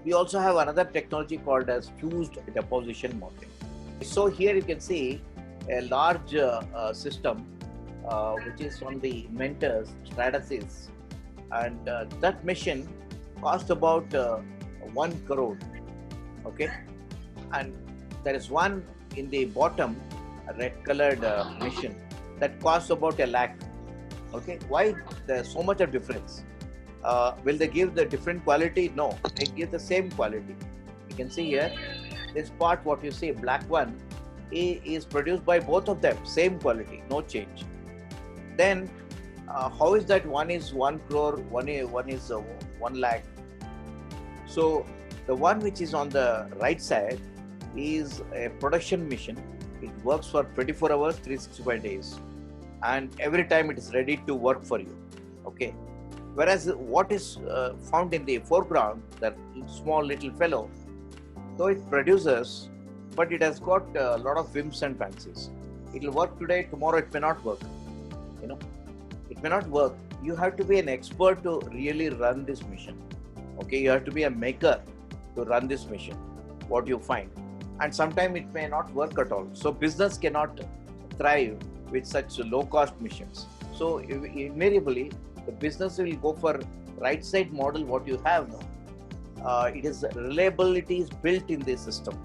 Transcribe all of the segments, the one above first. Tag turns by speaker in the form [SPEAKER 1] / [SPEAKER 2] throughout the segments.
[SPEAKER 1] We also have another technology called as fused deposition molding. So here you can see a large system which is from the inventors Stratasys, and that machine cost about 1 crore. Okay, and there is one in the bottom, a red colored machine that costs about 1 lakh. Okay, why there's so much of difference? Will they give the different quality? No, they give the same quality. You can see here, this part, what you see, black one, is produced by both of them, same quality, no change. Then, how is that one is 1 crore, one is 1 lakh? So, the one which is on the right side is a production machine. It works for 24 hours, 365 days, and every time it is ready to work for you. Okay. Whereas what is found in the foreground, that small little fellow, though it produces, but it has got a lot of whims and fancies. It will work today, tomorrow it may not work. You know, it may not work. You have to be an expert to really run this machine. Okay, you have to be a maker to run this machine. What you find, and sometimes it may not work at all. So business cannot thrive with such low-cost machines. So invariably, the business will go for right side model. What you have now, it is reliability is built in this system.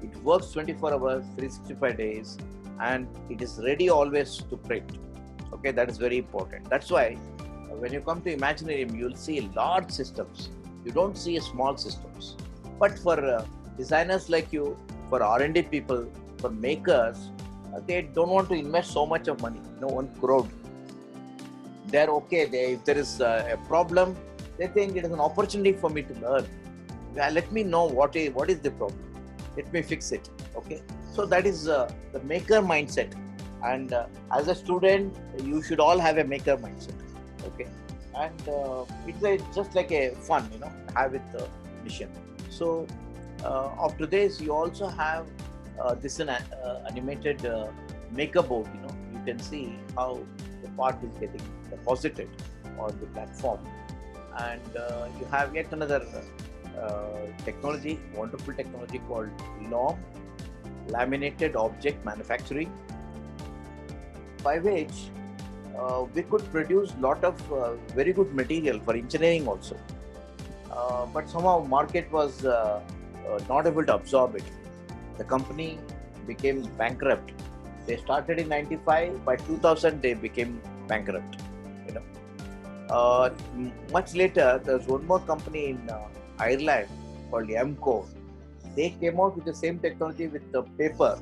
[SPEAKER 1] It works 24 hours, 365 days, and it is ready always to print. Okay, that is very important. That's why when you come to Imaginarium, you'll see large systems. You don't see small systems. But for designers like you, for R&D people, for makers, they don't want to invest so much of money. 1 crore. They're okay. If there is a problem, they think it is an opportunity for me to learn. Let me know what is the problem. Let me fix it. Okay. So that is the maker mindset. And as a student, you should all have a maker mindset. Okay. And it's just like a fun, have with the mission. So after this, you also have this animated maker board. You can see how the part is getting deposited on the platform, and you have yet another technology, wonderful technology called LOM, Laminated Object Manufacturing, by which we could produce lot of very good material for engineering also, but somehow market was not able to absorb it. The company became bankrupt. They started in 95. By 2000, they became bankrupt. Much later, there's one more company in Ireland called Emco. They came out with the same technology with the paper,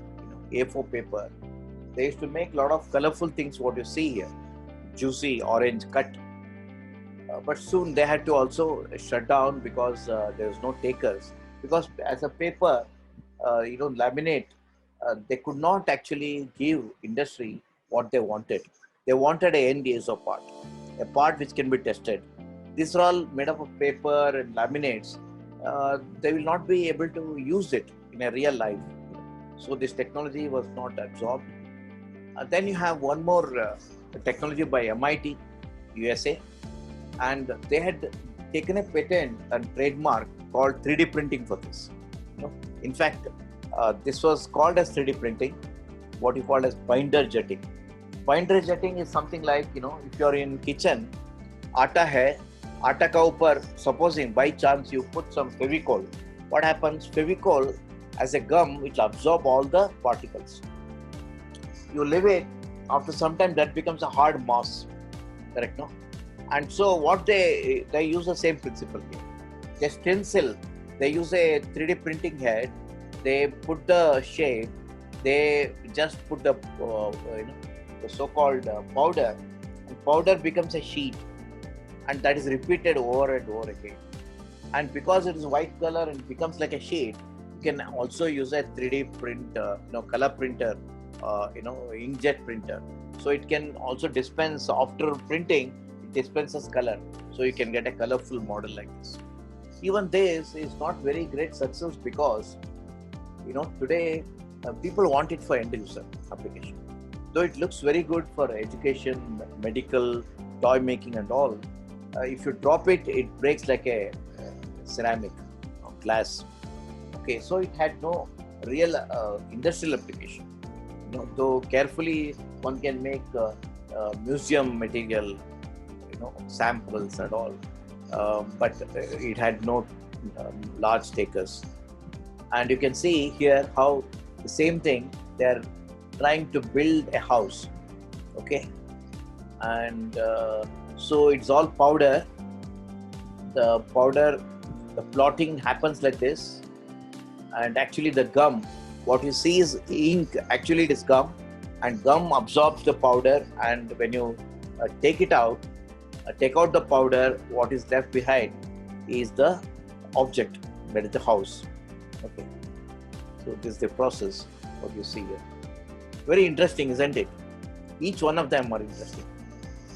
[SPEAKER 1] A4 paper. They used to make a lot of colorful things. What you see here, juicy orange cut. But soon they had to also shut down because there was no takers. Because as a paper, laminate, they could not actually give industry what they wanted. They wanted an end user part, a part which can be tested. These are all made up of paper and laminates. They will not be able to use it in a real life. So this technology was not absorbed. Then you have one more technology by MIT, USA, and they had taken a patent and trademark called 3D printing for this. In fact, this was called as 3D printing, what you call as binder jetting. Binder jetting is something like, if you're in kitchen, atta hai, atta ka upar, supposing by chance you put some Fevicol, what happens? Fevicol as a gum, it will absorb all the particles. You leave it, after some time that becomes a hard mass, correct, no? And so what they use the same principle here. They stencil, they use a 3D printing head, they put the shape, they just put the the so-called powder, and powder becomes a sheet, and that is repeated over and over again. And because it is white color and becomes like a sheet, you can also use a 3D print, color printer, inkjet printer. So it can also dispense after printing. It dispenses color, so you can get a colorful model like this. Even this is not very great success because today people want it for end user application. Though it looks very good for education, medical, toy making and all, if you drop it, it breaks like a ceramic. glass. Okay, so it had no real industrial application. Though carefully one can make museum material, samples and all, but it had no large takers. And you can see here how the same thing, they're trying to build a house. Okay, and so it's all powder. The plotting happens like this, and actually the gum, what you see is ink, actually it is gum, and gum absorbs the powder, and when you take it out, take out the powder, what is left behind is the object, that is the house. Okay, so this is the process, what you see here. Very interesting, isn't it? Each one of them are interesting.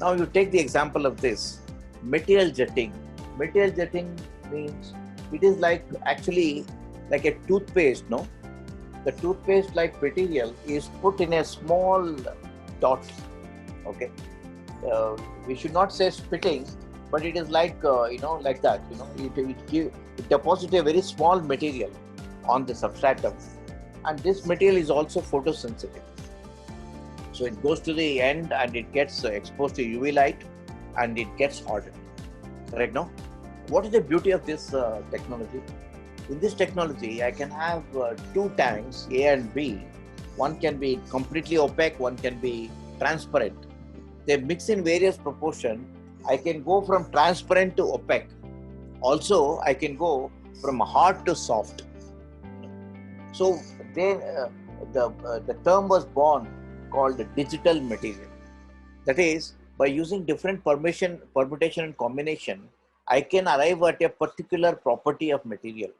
[SPEAKER 1] Now you take the example of this material jetting. Material jetting means it is like actually like a toothpaste, no? The toothpaste like material is put in a small dot. Okay, we should not say spitting, but it is like like that. It deposits a very small material on the substratum, and this material is also photosensitive. So it goes to the end and it gets exposed to UV light and it gets hardened. Correct, no? What is the beauty of this technology? In this technology, I can have two tanks, A and B. One can be completely opaque, one can be transparent. They mix in various proportion. I can go from transparent to opaque. Also, I can go from hard to soft. So the term was born called digital material. That is, by using different permutation and combination, I can arrive at a particular property of material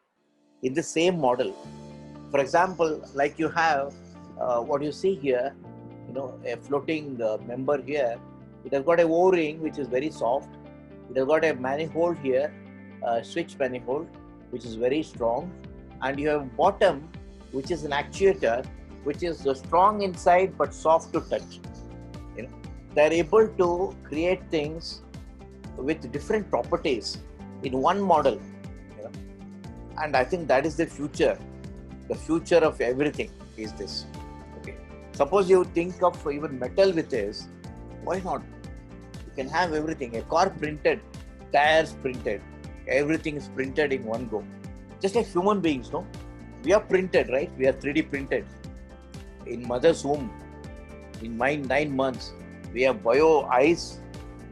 [SPEAKER 1] in the same model. For example, like you have what you see here, a floating member here. It has got a O-ring which is very soft. It has got a manifold here, switch manifold, which is very strong, and you have bottom, which is an actuator, which is strong inside but soft to touch. They're able to create things with different properties in one model. And I think that is the future. The future of everything is this. Okay. Suppose you think of even metal with this, why not? You can have everything. A car printed, tires printed, everything is printed in one go. Just like human beings, no? We are printed, right? We are 3D printed. In mother's womb, in 9 months, we have bio eyes,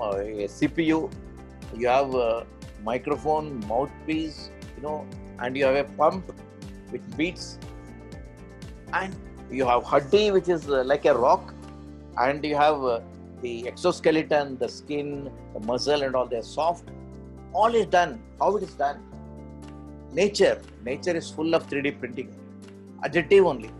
[SPEAKER 1] a CPU, you have a microphone, mouthpiece, and you have a pump which beats, and you have Huddy, which is like a rock, and you have the exoskeleton, the skin, the muscle and all, they're soft. All is done. How it is done? Nature is full of 3D printing. Additive only.